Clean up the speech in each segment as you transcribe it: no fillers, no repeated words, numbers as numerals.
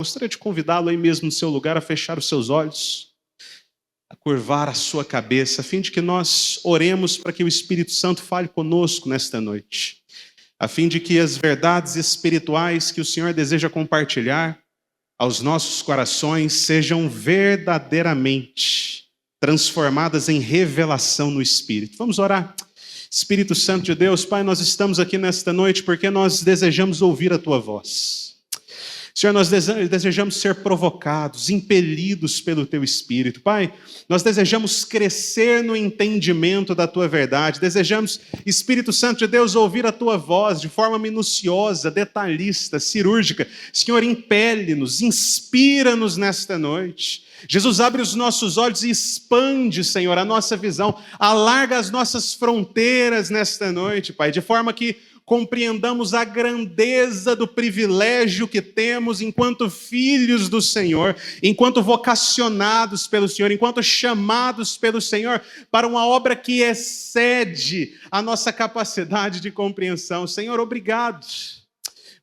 Gostaria de convidá-lo aí mesmo no seu lugar a fechar os seus olhos, a curvar a sua cabeça, a fim de que nós oremos para que o Espírito Santo fale conosco nesta noite, a fim de que as verdades espirituais que o Senhor deseja compartilhar aos nossos corações sejam verdadeiramente transformadas em revelação no Espírito. Vamos orar. Espírito Santo de Deus, Pai, nós estamos aqui nesta noite porque nós desejamos ouvir a Tua voz. Senhor, nós desejamos ser provocados, impelidos pelo Teu Espírito. Pai, nós desejamos crescer no entendimento da Tua verdade. Desejamos, Espírito Santo de Deus, ouvir a Tua voz de forma minuciosa, detalhista, cirúrgica. Senhor, impele-nos, inspira-nos nesta noite. Jesus, abre os nossos olhos e expande, Senhor, a nossa visão. Alarga as nossas fronteiras nesta noite, Pai, de forma que compreendamos a grandeza do privilégio que temos enquanto filhos do Senhor, enquanto vocacionados pelo Senhor, enquanto chamados pelo Senhor para uma obra que excede a nossa capacidade de compreensão. Senhor, obrigado.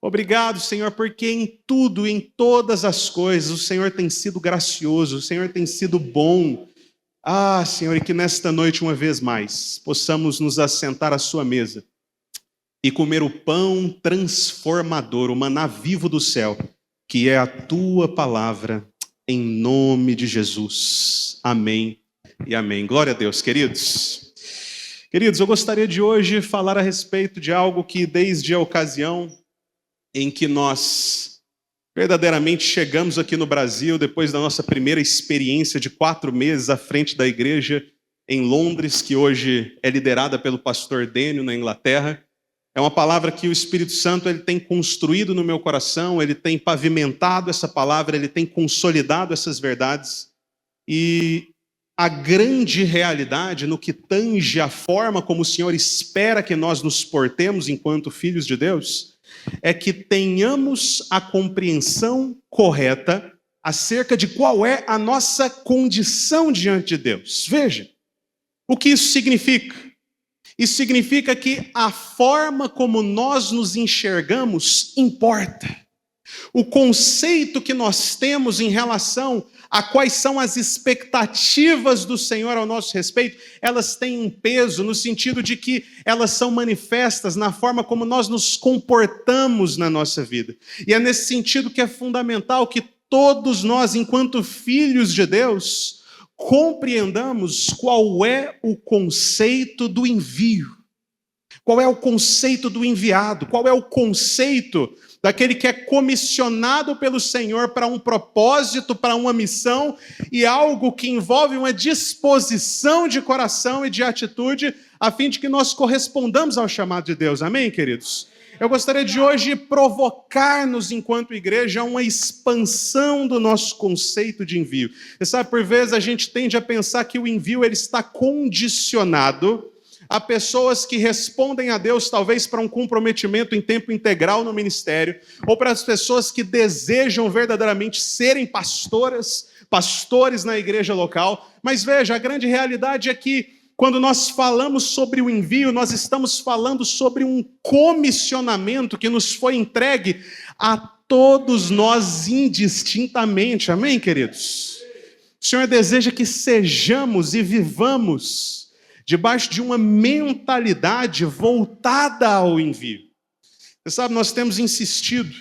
Obrigado, Senhor, porque em tudo, em todas as coisas, o Senhor tem sido gracioso, o Senhor tem sido bom. Ah, Senhor, e que nesta noite, uma vez mais, possamos nos assentar à sua mesa e comer o pão transformador, o maná vivo do céu, que é a Tua palavra, em nome de Jesus. Amém e amém. Glória a Deus, queridos. Queridos, eu gostaria de hoje falar a respeito de algo que desde a ocasião em que nós verdadeiramente chegamos aqui no Brasil, depois da nossa primeira experiência de 4 meses à frente da igreja em Londres, que hoje é liderada pelo pastor Dênio, na Inglaterra, é uma palavra que o Espírito Santo ele tem construído no meu coração, ele tem pavimentado essa palavra, ele tem consolidado essas verdades. E a grande realidade no que tange a forma como o Senhor espera que nós nos portemos enquanto filhos de Deus, é que tenhamos a compreensão correta acerca de qual é a nossa condição diante de Deus. Veja, o que isso significa? Isso significa que a forma como nós nos enxergamos importa. O conceito que nós temos em relação a quais são as expectativas do Senhor ao nosso respeito, elas têm um peso no sentido de que elas são manifestas na forma como nós nos comportamos na nossa vida. E é nesse sentido que é fundamental que todos nós, enquanto filhos de Deus, compreendamos qual é o conceito do envio, qual é o conceito do enviado, qual é o conceito daquele que é comissionado pelo Senhor para um propósito, para uma missão, e algo que envolve uma disposição de coração e de atitude, a fim de que nós correspondamos ao chamado de Deus. Amém, queridos? Eu gostaria de hoje provocar-nos, enquanto igreja, a uma expansão do nosso conceito de envio. Você sabe, por vezes a gente tende a pensar que o envio ele está condicionado a pessoas que respondem a Deus, talvez para um comprometimento em tempo integral no ministério, ou para as pessoas que desejam verdadeiramente serem pastores na igreja local. Mas veja, a grande realidade é que quando nós falamos sobre o envio, nós estamos falando sobre um comissionamento que nos foi entregue a todos nós indistintamente. Amém, queridos? O Senhor deseja que sejamos e vivamos debaixo de uma mentalidade voltada ao envio. Você sabe, nós temos insistido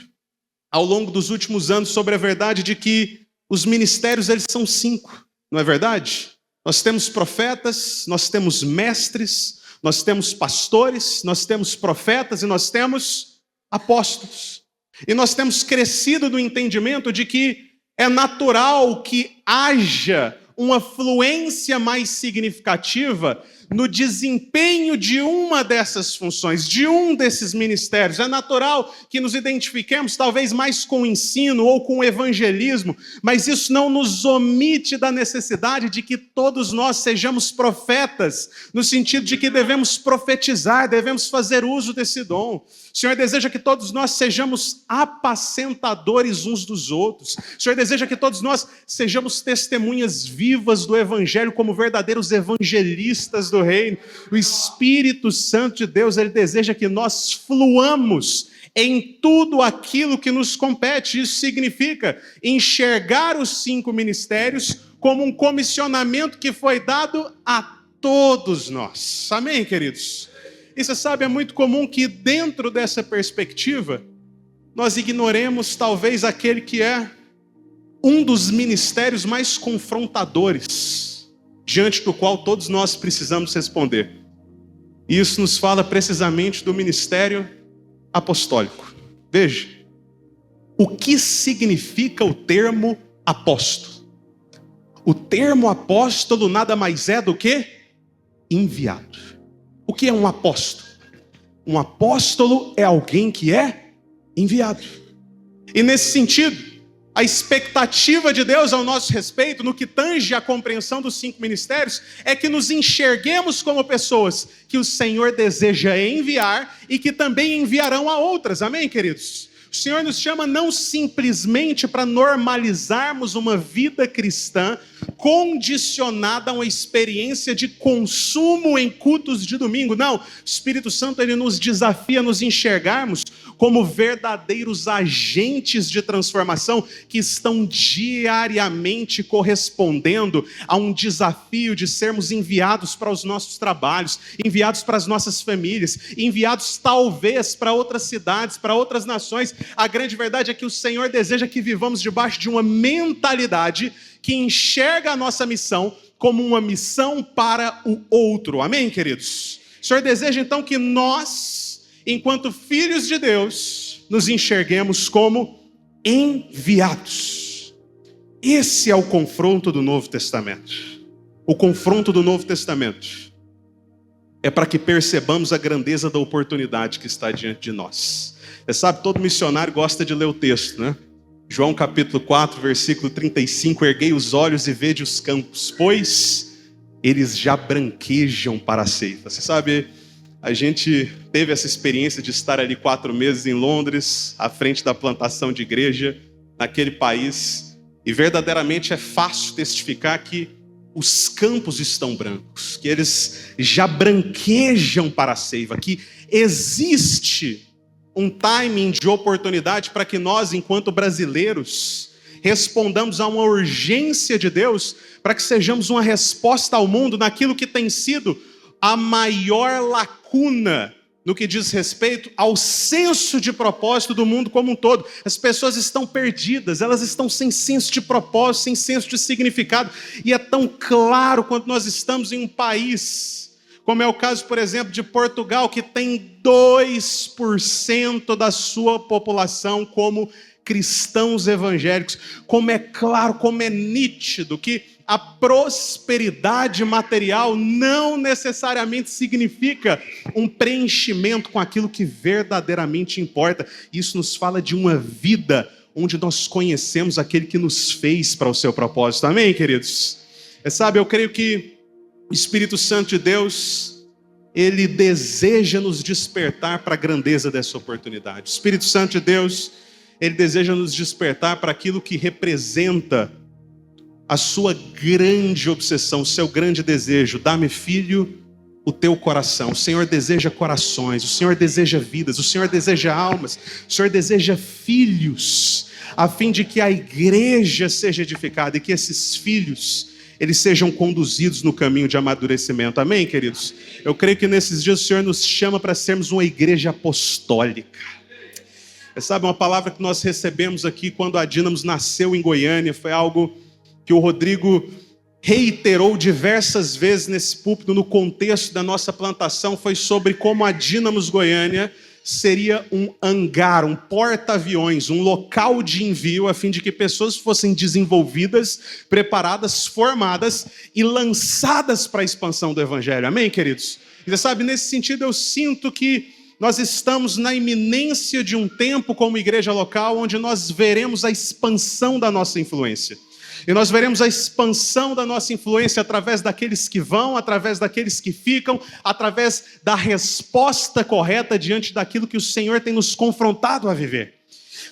ao longo dos últimos anos sobre a verdade de que os ministérios eles são 5, não é verdade? Nós temos profetas, nós temos mestres, nós temos pastores, nós temos profetas e nós temos apóstolos. E nós temos crescido no entendimento de que é natural que haja uma fluência mais significativa no desempenho de uma dessas funções, de um desses ministérios. É natural que nos identifiquemos talvez mais com o ensino ou com o evangelismo, mas isso não nos omite da necessidade de que todos nós sejamos profetas, no sentido de que devemos profetizar, devemos fazer uso desse dom. O Senhor deseja que todos nós sejamos apacentadores uns dos outros. O Senhor deseja que todos nós sejamos testemunhas vivas do Evangelho como verdadeiros evangelistas do Reino. O Espírito Santo de Deus, Ele deseja que nós fluamos em tudo aquilo que nos compete. Isso significa enxergar os 5 ministérios como um comissionamento que foi dado a todos nós. Amém, queridos? E você sabe, é muito comum que dentro dessa perspectiva, nós ignoremos talvez aquele que é um dos ministérios mais confrontadores, diante do qual todos nós precisamos responder. E isso nos fala precisamente do ministério apostólico. Veja, o que significa o termo apóstolo? O termo apóstolo nada mais é do que enviado. O que é um apóstolo? Um apóstolo é alguém que é enviado. E nesse sentido, a expectativa de Deus ao nosso respeito, no que tange a compreensão dos 5 ministérios, é que nos enxerguemos como pessoas que o Senhor deseja enviar e que também enviarão a outras. Amém, queridos? O Senhor nos chama não simplesmente para normalizarmos uma vida cristã condicionada a uma experiência de consumo em cultos de domingo. Não, o Espírito Santo ele nos desafia a nos enxergarmos como verdadeiros agentes de transformação que estão diariamente correspondendo a um desafio de sermos enviados para os nossos trabalhos, enviados para as nossas famílias, enviados talvez para outras cidades, para outras nações. A grande verdade é que o Senhor deseja que vivamos debaixo de uma mentalidade que enxerga a nossa missão como uma missão para o outro. Amém, queridos? O Senhor deseja então que nós, enquanto filhos de Deus, nos enxerguemos como enviados. Esse é o confronto do Novo Testamento. O confronto do Novo Testamento é para que percebamos a grandeza da oportunidade que está diante de nós. Você sabe, todo missionário gosta de ler o texto, né? João capítulo 4, versículo 35, erguei os olhos e vede os campos, pois eles já branquejam para a ceifa. Você sabe, a gente teve essa experiência de estar ali 4 meses em Londres, à frente da plantação de igreja naquele país, e verdadeiramente é fácil testificar que os campos estão brancos, que eles já branquejam para a ceifa, que existe um timing de oportunidade para que nós, enquanto brasileiros, respondamos a uma urgência de Deus, para que sejamos uma resposta ao mundo naquilo que tem sido a maior lacuna no que diz respeito ao senso de propósito do mundo como um todo. As pessoas estão perdidas, elas estão sem senso de propósito, sem senso de significado, e é tão claro quando nós estamos em um país, como é o caso, por exemplo, de Portugal, que tem 2% da sua população como cristãos evangélicos. Como é claro, como é nítido que a prosperidade material não necessariamente significa um preenchimento com aquilo que verdadeiramente importa. Isso nos fala de uma vida onde nós conhecemos aquele que nos fez para o seu propósito. Amém, queridos? Sabe, eu creio que o Espírito Santo de Deus, ele deseja nos despertar para a grandeza dessa oportunidade. O Espírito Santo de Deus, ele deseja nos despertar para aquilo que representa a sua grande obsessão, o seu grande desejo. Dá-me, filho, o teu coração. O Senhor deseja corações, o Senhor deseja vidas, o Senhor deseja almas, o Senhor deseja filhos, a fim de que a igreja seja edificada e que esses filhos eles sejam conduzidos no caminho de amadurecimento. Amém, queridos? Eu creio que nesses dias o Senhor nos chama para sermos uma igreja apostólica. Sabe, uma palavra que nós recebemos aqui quando a Dínamos nasceu em Goiânia, foi algo que o Rodrigo reiterou diversas vezes nesse púlpito, no contexto da nossa plantação, foi sobre como a Dínamos Goiânia seria um hangar, um porta-aviões, um local de envio, a fim de que pessoas fossem desenvolvidas, preparadas, formadas e lançadas para a expansão do Evangelho. Amém, queridos? E você sabe, nesse sentido eu sinto que nós estamos na iminência de um tempo como igreja local, onde nós veremos a expansão da nossa influência. E nós veremos a expansão da nossa influência através daqueles que vão, através daqueles que ficam, através da resposta correta diante daquilo que o Senhor tem nos confrontado a viver.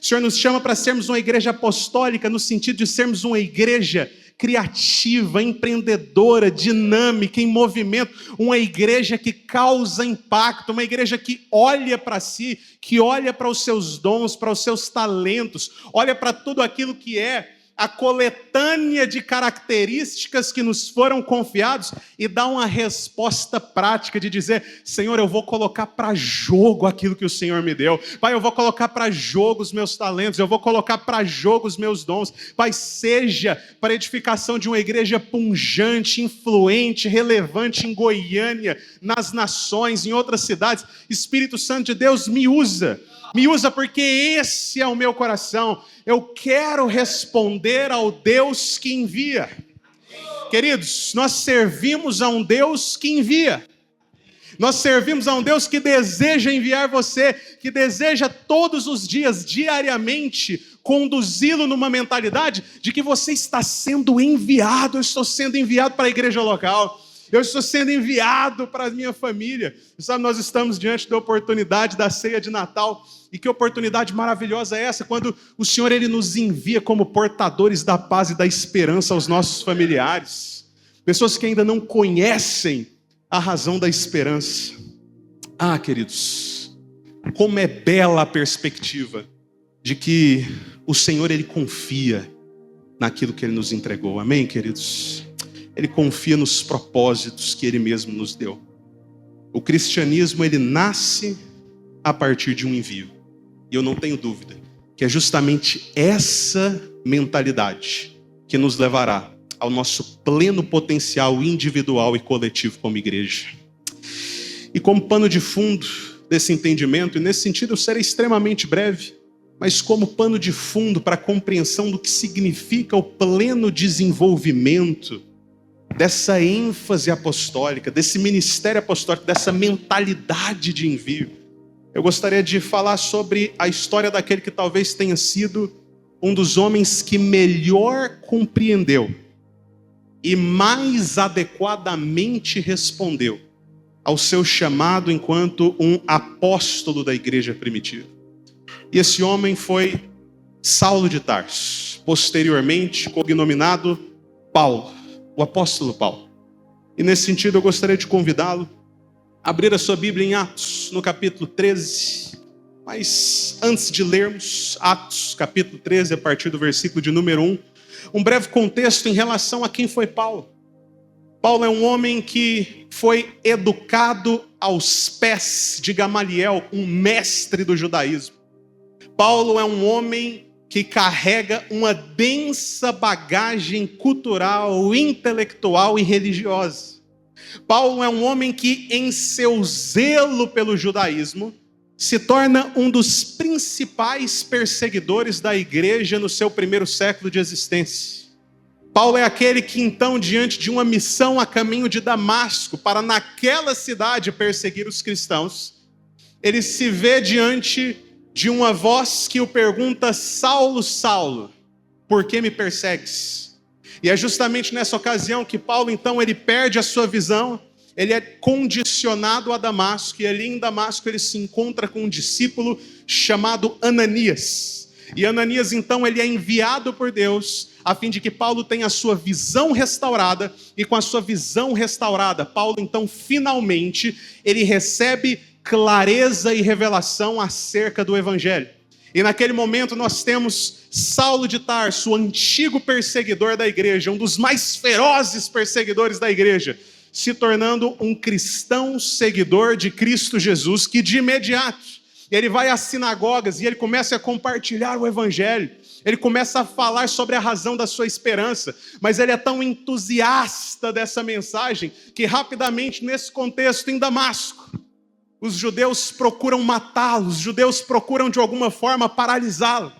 O Senhor nos chama para sermos uma igreja apostólica, no sentido de sermos uma igreja criativa, empreendedora, dinâmica, em movimento, uma igreja que causa impacto, uma igreja que olha para si, que olha para os seus dons, para os seus talentos, olha para tudo aquilo que é a coletânea de características que nos foram confiados e dá uma resposta prática de dizer: Senhor, eu vou colocar para jogo aquilo que o Senhor me deu. Pai, eu vou colocar para jogo os meus talentos, eu vou colocar para jogo os meus dons. Pai, seja para edificação de uma igreja pungente, influente, relevante em Goiânia, nas nações, em outras cidades. Espírito Santo de Deus, me usa porque esse é o meu coração. Eu quero responder ao Deus que envia. Queridos, nós servimos a um Deus que envia. Nós servimos a um Deus que deseja enviar você, que deseja todos os dias, diariamente, conduzi-lo numa mentalidade de que você está sendo enviado. Eu estou sendo enviado para a igreja local. Eu estou sendo enviado para a minha família. Sabe, nós estamos diante da oportunidade da ceia de Natal. E que oportunidade maravilhosa é essa, quando o Senhor ele nos envia como portadores da paz e da esperança aos nossos familiares. Pessoas que ainda não conhecem a razão da esperança. Ah, queridos, como é bela a perspectiva de que o Senhor ele confia naquilo que ele nos entregou. Amém, queridos? Ele confia nos propósitos que ele mesmo nos deu. O cristianismo ele nasce a partir de um envio. E eu não tenho dúvida que é justamente essa mentalidade que nos levará ao nosso pleno potencial individual e coletivo como igreja. E como pano de fundo desse entendimento, e nesse sentido eu serei extremamente breve, mas como pano de fundo para a compreensão do que significa o pleno desenvolvimento dessa ênfase apostólica, desse ministério apostólico, dessa mentalidade de envio, eu gostaria de falar sobre a história daquele que talvez tenha sido um dos homens que melhor compreendeu e mais adequadamente respondeu ao seu chamado enquanto um apóstolo da igreja primitiva. E esse homem foi Saulo de Tarso, posteriormente cognominado Paulo, o apóstolo Paulo. E nesse sentido eu gostaria de convidá-lo a abrir a sua Bíblia em Atos, no capítulo 13. Mas antes de lermos Atos, capítulo 13, a partir do versículo de número 1, um breve contexto em relação a quem foi Paulo. Paulo é um homem que foi educado aos pés de Gamaliel, um mestre do judaísmo. Paulo é um homem que carrega uma densa bagagem cultural, intelectual e religiosa. Paulo é um homem que, em seu zelo pelo judaísmo, se torna um dos principais perseguidores da igreja no seu primeiro século de existência. Paulo é aquele que, então, diante de uma missão a caminho de Damasco, para naquela cidade perseguir os cristãos, ele se vê diante de uma voz que o pergunta: Saulo, Saulo, por que me persegues? E é justamente nessa ocasião que Paulo, então, ele perde a sua visão, ele é condicionado a Damasco, e ali em Damasco ele se encontra com um discípulo chamado Ananias. E Ananias, então, ele é enviado por Deus, a fim de que Paulo tenha a sua visão restaurada, e com a sua visão restaurada, Paulo, então, finalmente, ele recebe clareza e revelação acerca do Evangelho. E naquele momento nós temos Saulo de Tarso, o antigo perseguidor da igreja, um dos mais ferozes perseguidores da igreja, se tornando um cristão seguidor de Cristo Jesus, que de imediato ele vai às sinagogas e ele começa a compartilhar o Evangelho. Ele começa a falar sobre a razão da sua esperança, mas ele é tão entusiasta dessa mensagem que rapidamente, nesse contexto em Damasco, os judeus procuram matá-lo, os judeus procuram de alguma forma paralisá-lo.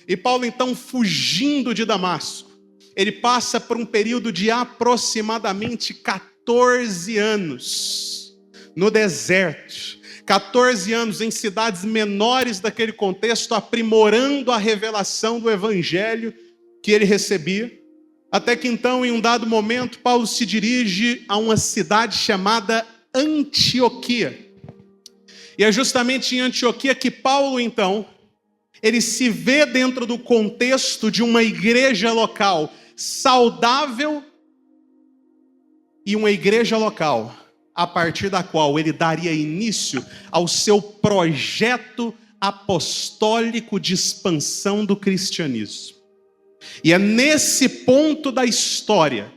E Paulo, então, fugindo de Damasco, ele passa por um período de aproximadamente 14 anos no deserto. 14 anos em cidades menores daquele contexto, aprimorando a revelação do Evangelho que ele recebia. Até que então, em um dado momento, Paulo se dirige a uma cidade chamada Antioquia. E é justamente em Antioquia que Paulo, então, ele se vê dentro do contexto de uma igreja local saudável e uma igreja local, a partir da qual ele daria início ao seu projeto apostólico de expansão do cristianismo. E é nesse ponto da história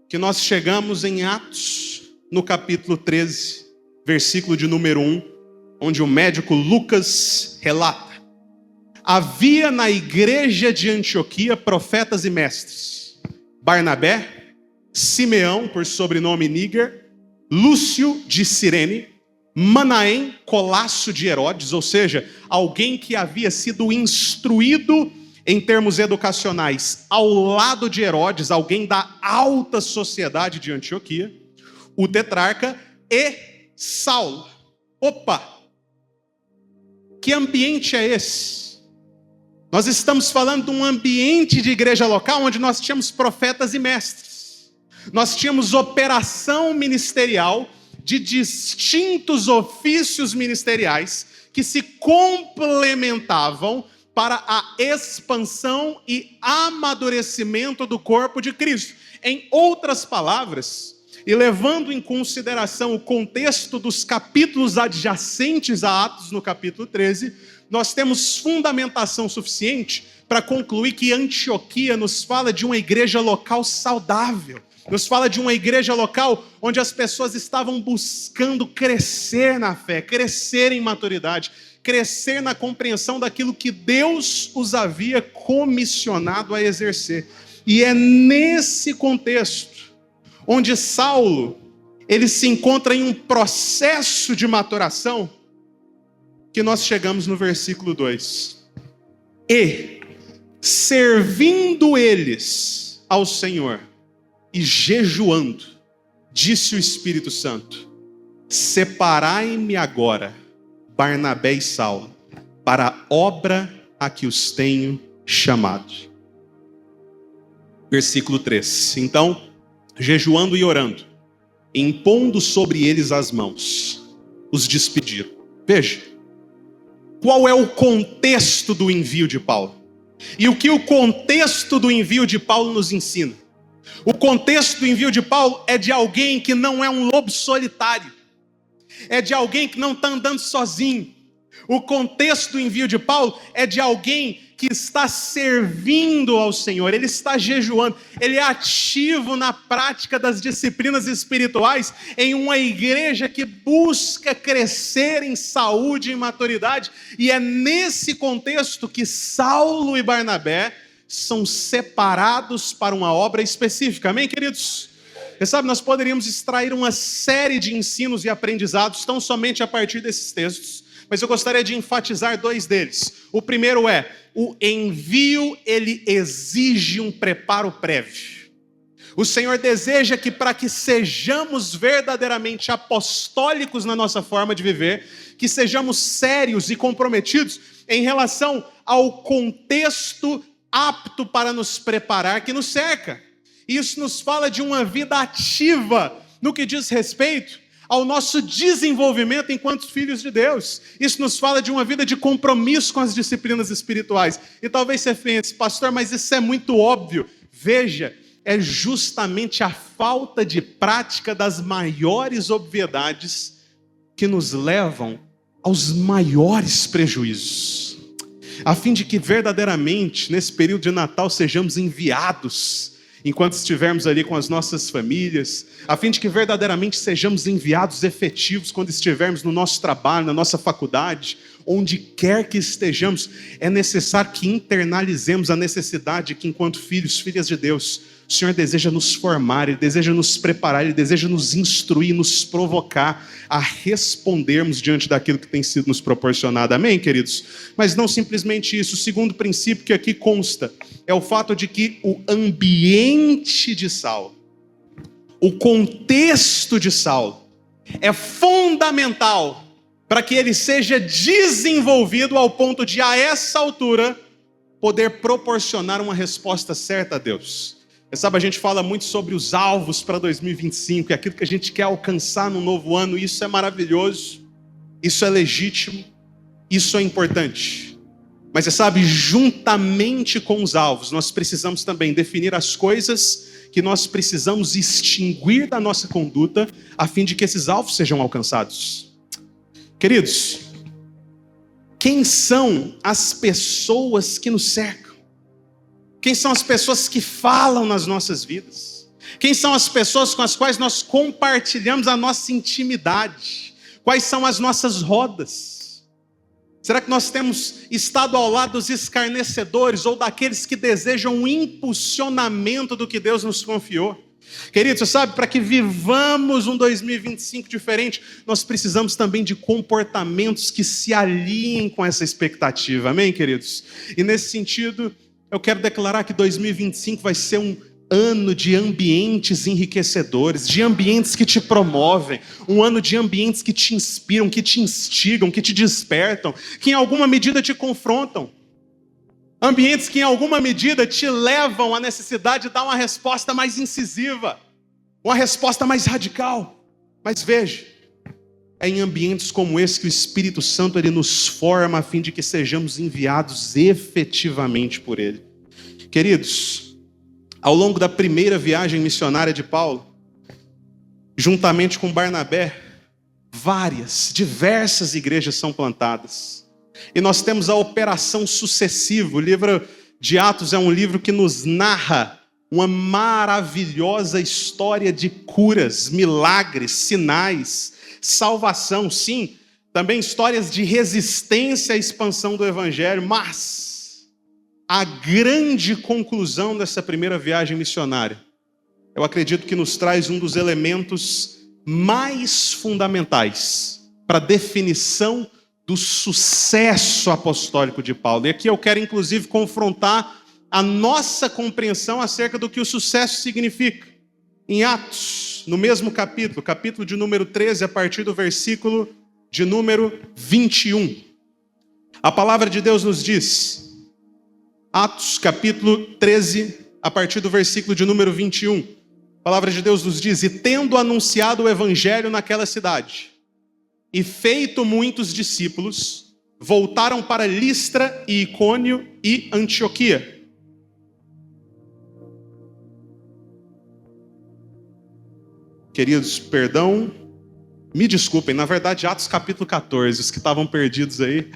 que nós chegamos em Atos, no capítulo 13, versículo de número 1, onde o médico Lucas relata: havia na igreja de Antioquia profetas e mestres: Barnabé, Simeão, por sobrenome Níger, Lúcio de Cirene, Manaém, colasso de Herodes, ou seja, alguém que havia sido instruído em termos educacionais ao lado de Herodes, alguém da alta sociedade de Antioquia, o tetrarca, e Saulo. Opa! Que ambiente é esse? Nós estamos falando de um ambiente de igreja local onde nós tínhamos profetas e mestres. Nós tínhamos operação ministerial de distintos ofícios ministeriais que se complementavam para a expansão e amadurecimento do corpo de Cristo. Em outras palavras, e levando em consideração o contexto dos capítulos adjacentes a Atos no capítulo 13, nós temos fundamentação suficiente para concluir que Antioquia nos fala de uma igreja local saudável, nos fala de uma igreja local onde as pessoas estavam buscando crescer na fé, crescer em maturidade, crescer na compreensão daquilo que Deus os havia comissionado a exercer. E é nesse contexto onde Saulo, ele se encontra em um processo de maturação, que nós chegamos no versículo 2. E, servindo eles ao Senhor e jejuando, disse o Espírito Santo: separai-me agora Barnabé e Saulo para a obra a que os tenho chamado. Versículo 3. Então, jejuando e orando, impondo sobre eles as mãos, os despediram. Veja, qual é o contexto do envio de Paulo? E o que o contexto do envio de Paulo nos ensina? O contexto do envio de Paulo é de alguém que não é um lobo solitário, é de alguém que não está andando sozinho. O contexto do envio de Paulo é de alguém que está servindo ao Senhor, ele está jejuando, ele é ativo na prática das disciplinas espirituais em uma igreja que busca crescer em saúde e maturidade, e é nesse contexto que Saulo e Barnabé são separados para uma obra específica. Amém, queridos? Você sabe, nós poderíamos extrair uma série de ensinos e aprendizados tão somente a partir desses textos, mas eu gostaria de enfatizar dois deles. O primeiro é: o envio, ele exige um preparo prévio. O Senhor deseja que, para que sejamos verdadeiramente apostólicos na nossa forma de viver, que sejamos sérios e comprometidos em relação ao contexto apto para nos preparar que nos cerca. Isso nos fala de uma vida ativa no que diz respeito ao nosso desenvolvimento enquanto filhos de Deus. Isso nos fala de uma vida de compromisso com as disciplinas espirituais. E talvez você pense: pastor, mas isso é muito óbvio. Veja, é justamente a falta de prática das maiores obviedades que nos levam aos maiores prejuízos. A fim de que verdadeiramente, nesse período de Natal, sejamos enviados enquanto estivermos ali com as nossas famílias, a fim de que verdadeiramente sejamos enviados efetivos quando estivermos no nosso trabalho, na nossa faculdade, onde quer que estejamos. É necessário que internalizemos a necessidade que, enquanto filhos, filhas de Deus, o Senhor deseja nos formar, Ele deseja nos preparar, Ele deseja nos instruir, nos provocar a respondermos diante daquilo que tem sido nos proporcionado. Amém, queridos? Mas não simplesmente isso. O segundo princípio que aqui consta é o fato de que o ambiente de Saulo, o contexto de Saulo, é fundamental para que ele seja desenvolvido ao ponto de, a essa altura, poder proporcionar uma resposta certa a Deus. Você sabe, a gente fala muito sobre os alvos para 2025, e aquilo que a gente quer alcançar no novo ano. Isso é maravilhoso, isso é legítimo, isso é importante. Mas você sabe, juntamente com os alvos, nós precisamos também definir as coisas que nós precisamos extinguir da nossa conduta, a fim de que esses alvos sejam alcançados. Queridos, quem são as pessoas que nos cercam? Quem são as pessoas que falam nas nossas vidas? Quem são as pessoas com as quais nós compartilhamos a nossa intimidade? Quais são as nossas rodas? Será que nós temos estado ao lado dos escarnecedores ou daqueles que desejam um impulsionamento do que Deus nos confiou? Queridos, você sabe, para que vivamos um 2025 diferente, nós precisamos também de comportamentos que se alinhem com essa expectativa. Amém, queridos? E nesse sentido, eu quero declarar que 2025 vai ser um ano de ambientes enriquecedores, de ambientes que te promovem, um ano de ambientes que te inspiram, que te instigam, que te despertam, que em alguma medida te confrontam. Ambientes que em alguma medida te levam à necessidade de dar uma resposta mais incisiva, uma resposta mais radical. Mas veja, é em ambientes como esse que o Espírito Santo ele nos forma a fim de que sejamos enviados efetivamente por Ele. Queridos, ao longo da primeira viagem missionária de Paulo, juntamente com Barnabé, diversas igrejas são plantadas. E nós temos a operação sucessiva. O livro de Atos é um livro que nos narra uma maravilhosa história de curas, milagres, sinais, salvação. Sim, também histórias de resistência à expansão do Evangelho, mas a grande conclusão dessa primeira viagem missionária, eu acredito que nos traz um dos elementos mais fundamentais para a definição do sucesso apostólico de Paulo. E aqui eu quero inclusive confrontar a nossa compreensão acerca do que o sucesso significa. Em Atos, no mesmo capítulo de número 13, a partir do versículo de número 21. A palavra de Deus nos diz, Atos capítulo 13, a partir do versículo de número 21. A palavra de Deus nos diz: e tendo anunciado o evangelho naquela cidade, e feito muitos discípulos, voltaram para Listra e Icônio e Antioquia. Queridos, perdão, me desculpem, na verdade Atos capítulo 14, os que estavam perdidos aí.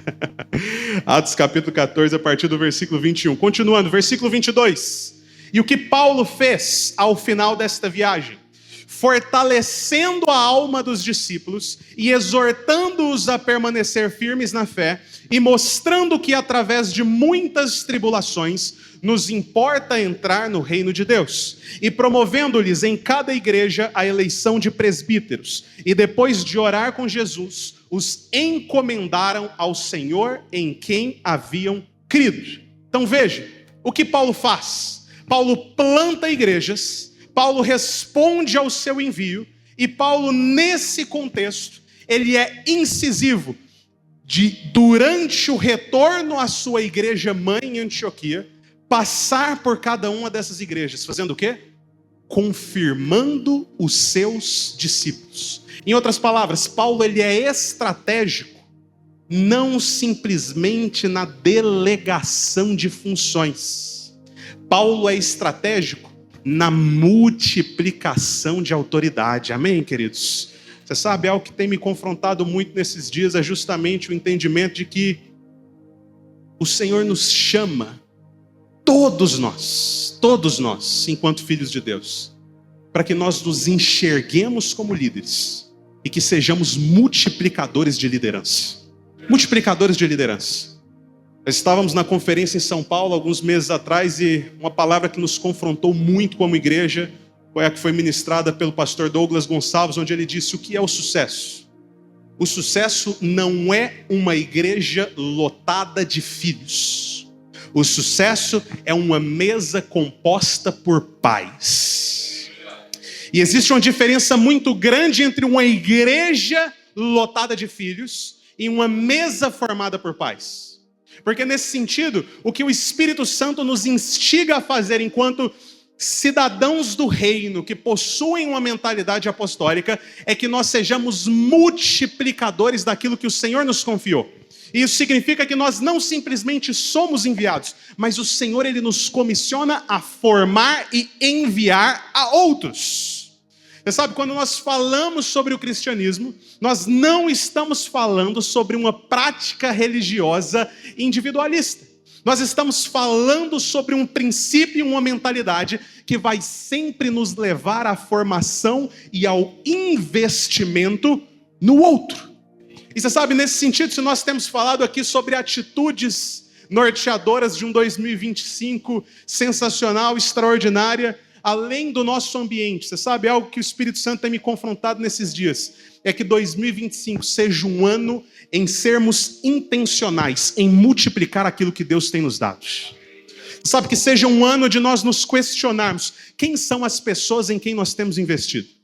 Atos capítulo 14, a partir do versículo 21. Continuando, versículo 22. E o que Paulo fez ao final desta viagem? Fortalecendo a alma dos discípulos e exortando-os a permanecer firmes na fé e mostrando que através de muitas tribulações nos importa entrar no reino de Deus, e promovendo-lhes em cada igreja a eleição de presbíteros, e depois de orar com Jesus, os encomendaram ao Senhor em quem haviam crido. Então veja, o que Paulo faz? Paulo planta igrejas, Paulo responde ao seu envio, e Paulo, nesse contexto, ele é incisivo durante o retorno à sua igreja mãe em Antioquia, passar por cada uma dessas igrejas, fazendo o quê? Confirmando os seus discípulos. Em outras palavras, Paulo ele é estratégico, não simplesmente na delegação de funções. Paulo é estratégico na multiplicação de autoridade. Amém, queridos? Você sabe, algo que tem me confrontado muito nesses dias é justamente o entendimento de que o Senhor nos chama, todos nós, enquanto filhos de Deus, para que nós nos enxerguemos como líderes e que sejamos multiplicadores de liderança. Multiplicadores de liderança. Nós estávamos na conferência em São Paulo alguns meses atrás e uma palavra que nos confrontou muito como igreja foi a que foi ministrada pelo pastor Douglas Gonçalves, onde ele disse: o que é o sucesso? O sucesso não é uma igreja lotada de filhos. O sucesso é uma mesa composta por pais. E existe uma diferença muito grande entre uma igreja lotada de filhos e uma mesa formada por pais. Porque nesse sentido, o que o Espírito Santo nos instiga a fazer enquanto cidadãos do reino que possuem uma mentalidade apostólica é que nós sejamos multiplicadores daquilo que o Senhor nos confiou. E isso significa que nós não simplesmente somos enviados, mas o Senhor, Ele nos comissiona a formar e enviar a outros. Você sabe, quando nós falamos sobre o cristianismo, nós não estamos falando sobre uma prática religiosa individualista. Nós estamos falando sobre um princípio e uma mentalidade que vai sempre nos levar à formação e ao investimento no outro. E você sabe, nesse sentido, se nós temos falado aqui sobre atitudes norteadoras de um 2025 sensacional, extraordinária, além do nosso ambiente, você sabe, algo que o Espírito Santo tem me confrontado nesses dias, é que 2025 seja um ano em sermos intencionais, em multiplicar aquilo que Deus tem nos dado. Sabe, que seja um ano de nós nos questionarmos, quem são as pessoas em quem nós temos investido?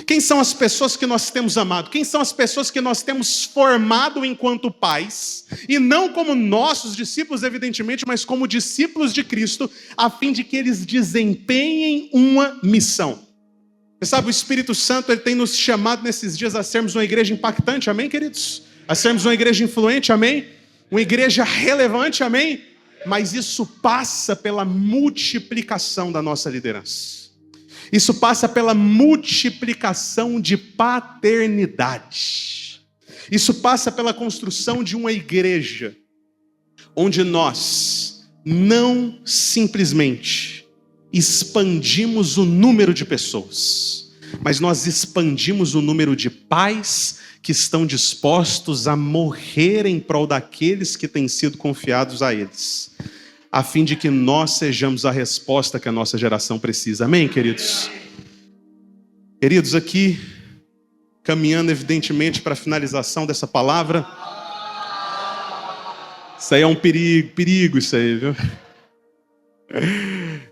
Quem são as pessoas que nós temos amado? Quem são as pessoas que nós temos formado enquanto pais? E não como nossos discípulos, evidentemente, mas como discípulos de Cristo, a fim de que eles desempenhem uma missão. Você sabe, o Espírito Santo, ele tem nos chamado nesses dias a sermos uma igreja impactante, amém, queridos? A sermos uma igreja influente, amém? Uma igreja relevante, amém? Mas isso passa pela multiplicação da nossa liderança. Isso passa pela multiplicação de paternidade. Isso passa pela construção de uma igreja onde nós não simplesmente expandimos o número de pessoas, mas nós expandimos o número de pais que estão dispostos a morrer em prol daqueles que têm sido confiados a eles, a fim de que nós sejamos a resposta que a nossa geração precisa. Amém, queridos? Queridos, aqui, caminhando evidentemente para a finalização dessa palavra. Isso aí é um perigo isso aí, viu?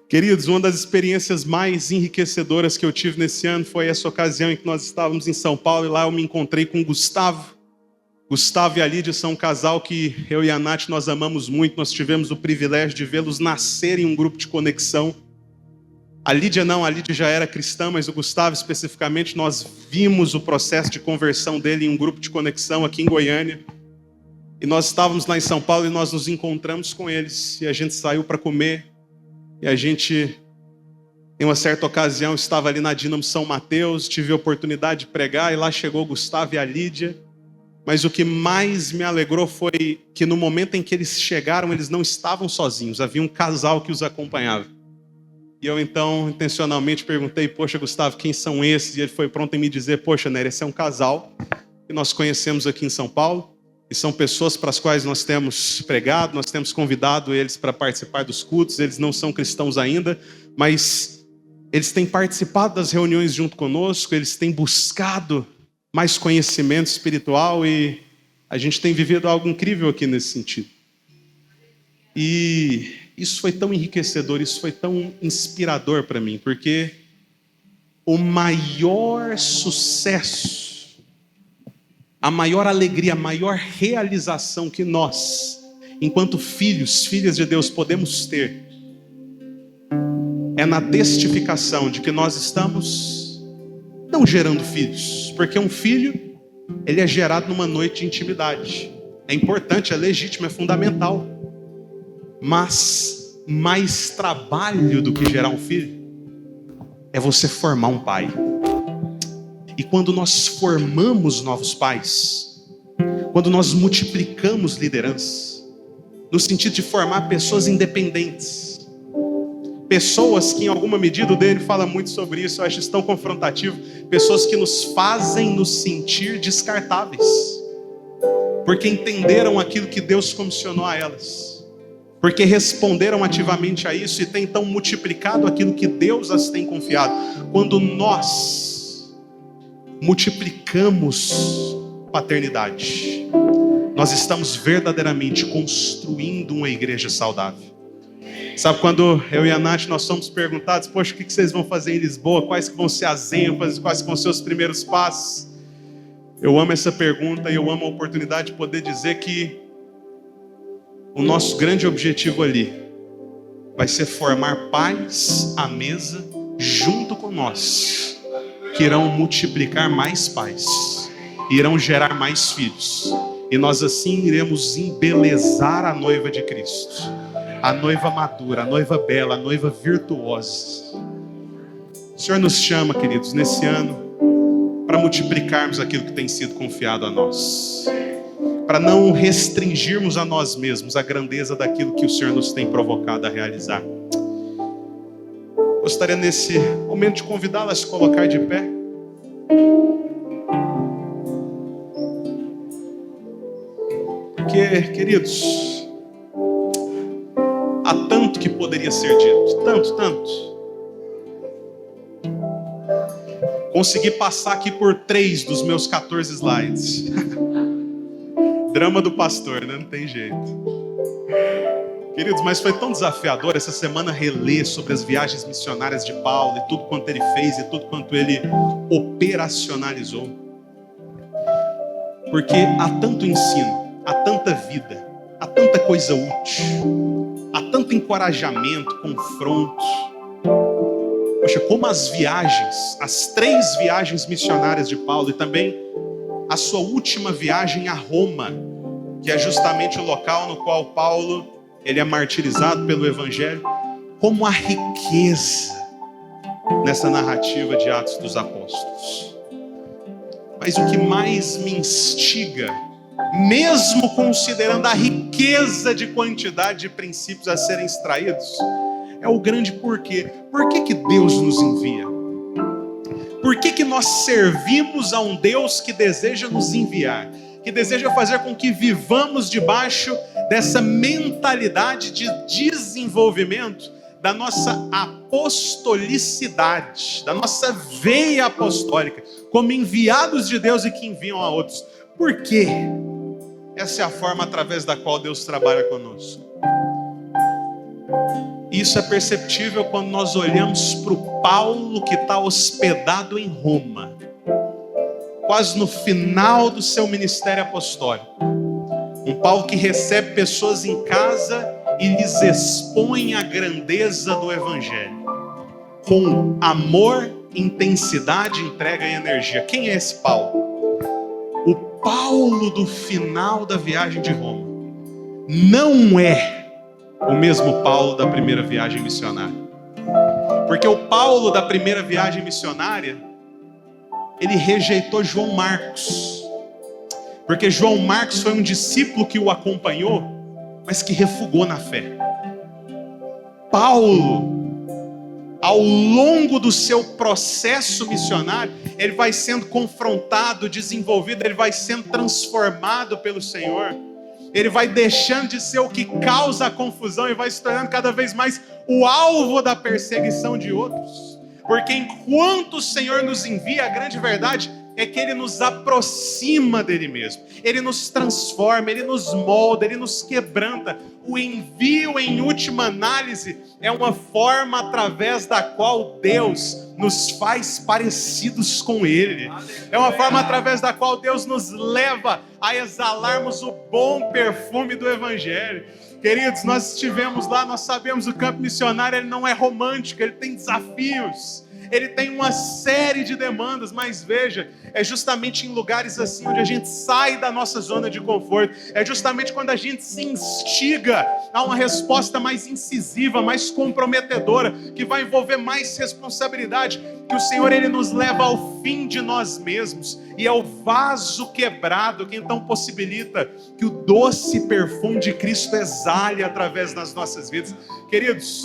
Queridos, uma das experiências mais enriquecedoras que eu tive nesse ano foi essa ocasião em que nós estávamos em São Paulo e lá eu me encontrei com o Gustavo. Gustavo e a Lídia são um casal que eu e a Nath nós amamos muito. Nós tivemos o privilégio de vê-los nascer em um grupo de conexão. A Lídia não, a Lídia já era cristã, mas o Gustavo especificamente, nós vimos o processo de conversão dele em um grupo de conexão aqui em Goiânia. E nós estávamos lá em São Paulo e nós nos encontramos com eles. E a gente saiu para comer. E a gente, em uma certa ocasião, estava ali na Dínamo São Mateus, tive a oportunidade de pregar e lá chegou o Gustavo e a Lídia. Mas o que mais me alegrou foi que no momento em que eles chegaram, eles não estavam sozinhos, havia um casal que os acompanhava. E eu então, intencionalmente, perguntei, poxa, Gustavo, quem são esses? E ele foi pronto em me dizer, poxa, Nery, esse é um casal que nós conhecemos aqui em São Paulo, e são pessoas para as quais nós temos pregado, nós temos convidado eles para participar dos cultos, eles não são cristãos ainda, mas eles têm participado das reuniões junto conosco, eles têm buscado mais conhecimento espiritual e a gente tem vivido algo incrível aqui nesse sentido. E isso foi tão enriquecedor, isso foi tão inspirador para mim, porque o maior sucesso, a maior alegria, a maior realização que nós, enquanto filhos, filhas de Deus, podemos ter, é na testificação de que nós estamos não gerando filhos, porque um filho, ele é gerado numa noite de intimidade. É importante, é legítimo, é fundamental. Mas mais trabalho do que gerar um filho é você formar um pai. E quando nós formamos novos pais, quando nós multiplicamos liderança, no sentido de formar pessoas independentes, pessoas que em alguma medida, o dele fala muito sobre isso, eu acho isso tão confrontativo, pessoas que nos fazem nos sentir descartáveis, porque entenderam aquilo que Deus comissionou a elas, porque responderam ativamente a isso e têm então multiplicado aquilo que Deus as tem confiado. Quando nós multiplicamos paternidade, nós estamos verdadeiramente construindo uma igreja saudável. Sabe, quando eu e a Nath nós somos perguntados, poxa, o que vocês vão fazer em Lisboa? Quais que vão ser as ênfases? Quais que vão ser os primeiros passos? Eu amo essa pergunta e eu amo a oportunidade de poder dizer que o nosso grande objetivo ali vai ser formar pais à mesa junto com nós, que irão multiplicar mais pais, irão gerar mais filhos, E nós assim iremos embelezar a noiva de Cristo, a noiva madura, a noiva bela, a noiva virtuosa. O Senhor nos chama, queridos, nesse ano, para multiplicarmos aquilo que tem sido confiado a nós, para não restringirmos a nós mesmos a grandeza daquilo que o Senhor nos tem provocado a realizar. Gostaria nesse momento de convidá-la a se colocar de pé. Porque, queridos, há tanto que poderia ser dito, tanto. Consegui passar aqui por 3 dos meus 14 slides. Drama do pastor, né? Não tem jeito. Queridos, mas foi tão desafiador essa semana reler sobre as viagens missionárias de Paulo e tudo quanto ele fez e tudo quanto ele operacionalizou. Porque há tanto ensino, há tanta vida, há tanta coisa útil, há tanto encorajamento, confronto. Poxa, como as viagens, as 3 viagens missionárias de Paulo e também a sua última viagem a Roma, que é justamente o local no qual Paulo ele é martirizado pelo Evangelho, como a riqueza nessa narrativa de Atos dos Apóstolos. Mas o que mais me instiga, mesmo considerando a riqueza de quantidade de princípios a serem extraídos, é o grande porquê. Por que Deus nos envia? Por que nós servimos a um Deus que deseja nos enviar? Que deseja fazer com que vivamos debaixo dessa mentalidade de desenvolvimento da nossa apostolicidade, da nossa veia apostólica, como enviados de Deus e que enviam a outros. Por quê? Essa é a forma através da qual Deus trabalha conosco. Isso é perceptível quando nós olhamos para o Paulo que está hospedado em Roma, quase no final do seu ministério apostólico. Um Paulo que recebe pessoas em casa e lhes expõe a grandeza do Evangelho, com amor, intensidade, entrega e energia. Quem é esse Paulo? O Paulo do final da viagem de Roma não é o mesmo Paulo da primeira viagem missionária. Porque o Paulo da primeira viagem missionária, ele rejeitou João Marcos. Porque João Marcos foi um discípulo que o acompanhou, mas que refugou na fé. Paulo, ao longo do seu processo missionário, ele vai sendo confrontado, desenvolvido, ele vai sendo transformado pelo Senhor. Ele vai deixando de ser o que causa a confusão e vai se tornando cada vez mais o alvo da perseguição de outros. Porque enquanto o Senhor nos envia, a grande verdade é que Ele nos aproxima dele mesmo. Ele nos transforma, Ele nos molda, Ele nos quebranta. O envio, em última análise, é uma forma através da qual Deus nos faz parecidos com Ele. É uma forma através da qual Deus nos leva a exalarmos o bom perfume do Evangelho. Queridos, nós estivemos lá, nós sabemos, o campo missionário ele não é romântico, ele tem desafios. Ele tem uma série de demandas, mas veja, é justamente em lugares assim onde a gente sai da nossa zona de conforto, é justamente quando a gente se instiga a uma resposta mais incisiva, mais comprometedora, que vai envolver mais responsabilidade, que o Senhor ele nos leva ao fim de nós mesmos, e é o vaso quebrado que então possibilita que o doce perfume de Cristo exale através das nossas vidas. Queridos,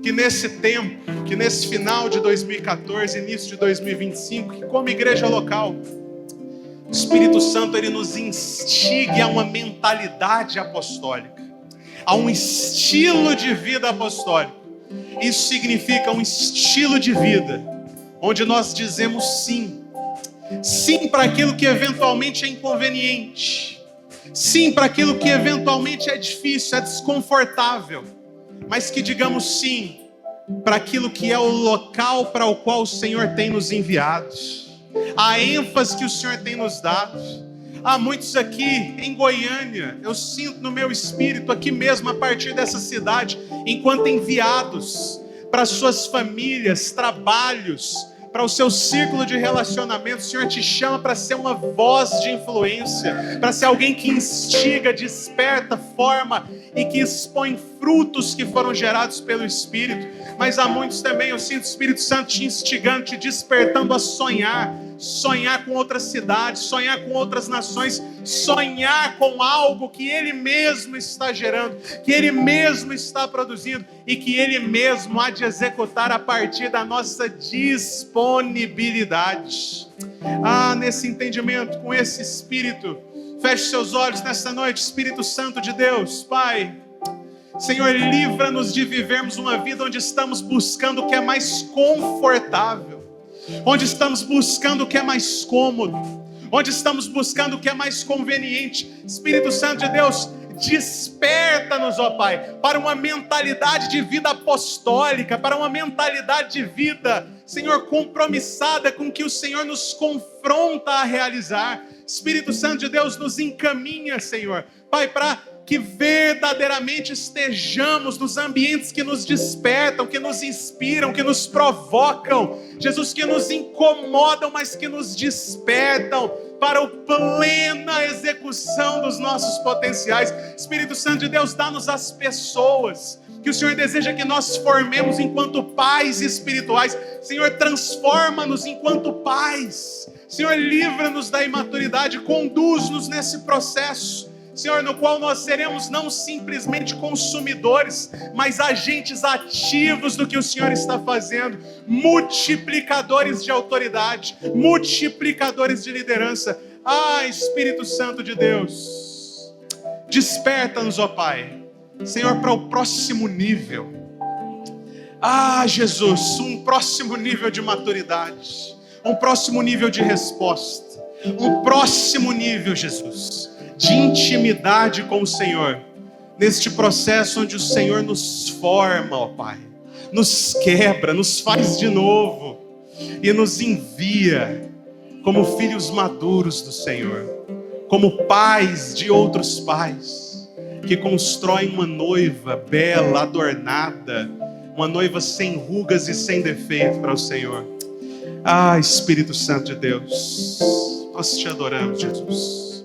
que nesse tempo, que nesse final de 2014, início de 2025, que como igreja local, o Espírito Santo ele nos instigue a uma mentalidade apostólica, a um estilo de vida apostólico. Isso significa um estilo de vida onde nós dizemos sim. Sim para aquilo que eventualmente é inconveniente. Sim para aquilo que eventualmente é difícil, é desconfortável. Mas que digamos sim para aquilo que é o local para o qual o Senhor tem nos enviado, a ênfase que o Senhor tem nos dado. Há muitos aqui em Goiânia, eu sinto no meu espírito, aqui mesmo a partir dessa cidade, enquanto enviados para suas famílias, trabalhos, para o seu círculo de relacionamento. O Senhor te chama para ser uma voz de influência, para ser alguém que instiga, desperta, forma e que expõe frutos que foram gerados pelo Espírito. Mas há muitos também, eu sinto o Espírito Santo te instigando, te despertando a sonhar com outras cidades, sonhar com outras nações, sonhar com algo que Ele mesmo está gerando, que Ele mesmo está produzindo e que Ele mesmo há de executar a partir da nossa disponibilidade. Nesse entendimento, com esse Espírito, feche seus olhos nessa noite. Espírito Santo de Deus, Pai, Senhor, livra-nos de vivermos uma vida onde estamos buscando o que é mais confortável, onde estamos buscando o que é mais cômodo, onde estamos buscando o que é mais conveniente. Espírito Santo de Deus, desperta-nos, ó Pai, para uma mentalidade de vida apostólica, para uma mentalidade de vida, Senhor, compromissada com o que o Senhor nos confronta a realizar. Espírito Santo de Deus, nos encaminha, Senhor, Pai, para que verdadeiramente estejamos nos ambientes que nos despertam, que nos inspiram, que nos provocam, Jesus, que nos incomodam, mas que nos despertam para a plena execução dos nossos potenciais. Espírito Santo de Deus, dá-nos as pessoas que o Senhor deseja que nós formemos enquanto pais espirituais. Senhor, transforma-nos enquanto pais. Senhor, livra-nos da imaturidade, conduz-nos nesse processo, Senhor, no qual nós seremos não simplesmente consumidores, mas agentes ativos do que o Senhor está fazendo, multiplicadores de autoridade, multiplicadores de liderança. Espírito Santo de Deus, desperta-nos, ó Pai, Senhor, para o próximo nível. Jesus, um próximo nível de maturidade, um próximo nível de resposta, um próximo nível, Jesus, de intimidade com o Senhor, neste processo onde o Senhor nos forma, ó Pai, nos quebra, nos faz de novo e nos envia como filhos maduros do Senhor, como pais de outros pais, que constroem uma noiva bela, adornada, uma noiva sem rugas e sem defeito para o Senhor. Espírito Santo de Deus, nós te adoramos, Jesus.